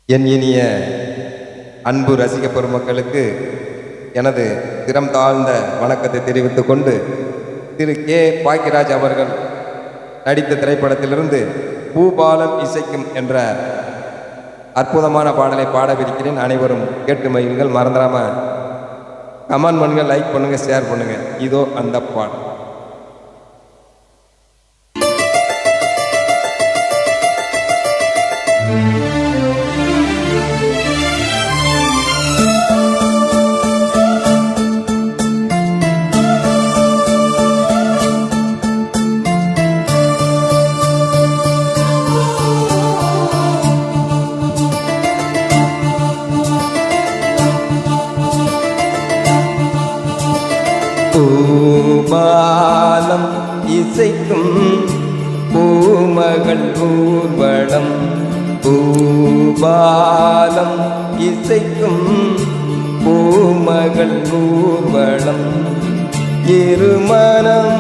என் இனிய அன்பு ரசிக பெருமக்களுக்கு எனது திறம் தாழ்ந்த வணக்கத்தை தெரிவித்துக் கொண்டு திரு கே பாக்கியராஜ் அவர்கள் நடித்த திரைப்படத்திலிருந்து பூபாலம் இசைக்கும் என்ற அற்புதமான பாடலை பாடவிருக்கிறேன். அனைவரும் கேட்டு மகிழுங்கள். மறந்துடாம கமெண்ட் பண்ணுங்க, லைக் பண்ணுங்க, ஷேர் பண்ணுங்க. இதோ அந்த பாடல். பூபாலம் இசைக்கும் பூமகள் ஊர்வலம், பூபாலம் இசைக்கும் பூமகள் ஊர்வலம், இருமனம்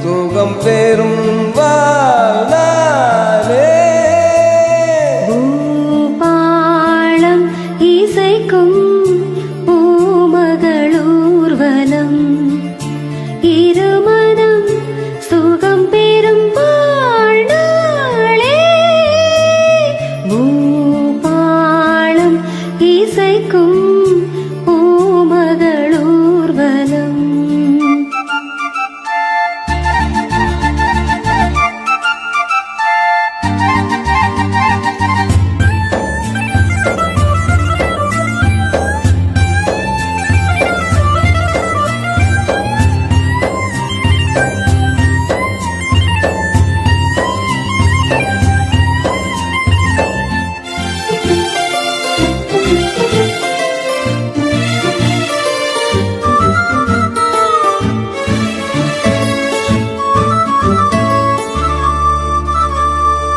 சுகம் பெறும் வாழ்நாளே. பூபாலம் இசைக்கும் பூமகள் ஊர்வலம், இருமனம் சுகம் பெறும் வாழ்நாளே. பூபாலம் இசைக்கும் பூமகள் ஊர்வலம்.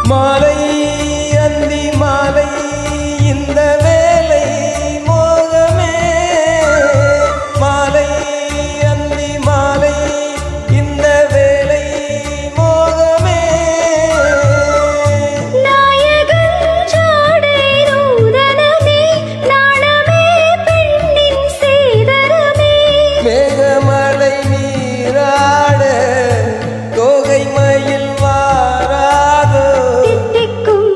மாலை அந்தி மாலை இந்த வேலை மோகமே, மாலை அந்தி மாலை இந்த வேலை மோகமே. நாயகன் ஜாடை நூதனமே, நாணமே பெண்ணின் சீதரமே. மேகமலை நீராட தோகை மயில் வாராதோ, தித்திக்கும்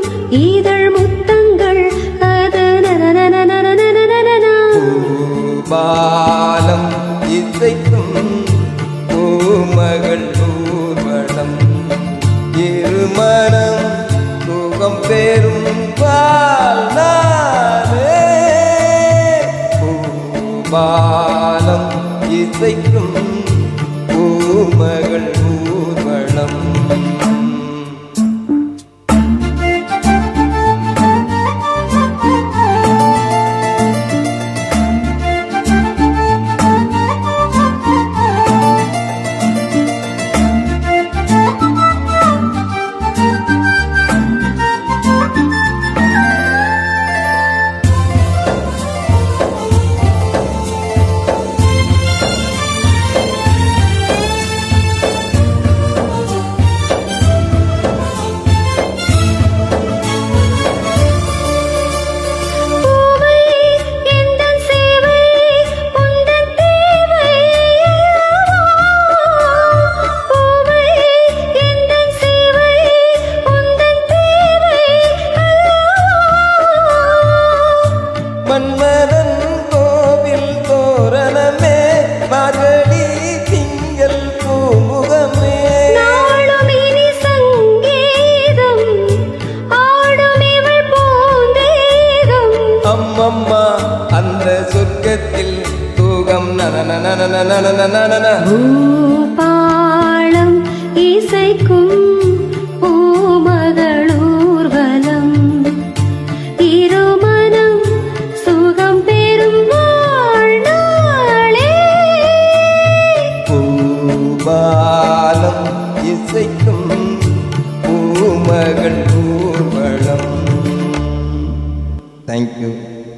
இதழ் முத்தங்கள் அது நனநனநனநனநனநன. பூபாலம் இசைக்கும் பூமகள் ஊர்வலம், இருமனம் சுகம் பெறும் வாழ்நாளே. பூபாலம் இசைக்கும் பூமகள் ஊர்வலம். மன்மதன் கோவில் தோரணமே, மார்கழி திங்கள் பூமுகமே. நாளும் இனி சங்கீதம் ஆடும் இவள் பூந்தேகம். அம்மம்மா அந்த சொர்க்கத்தில் தூகம் நனநனநனநனநனநன.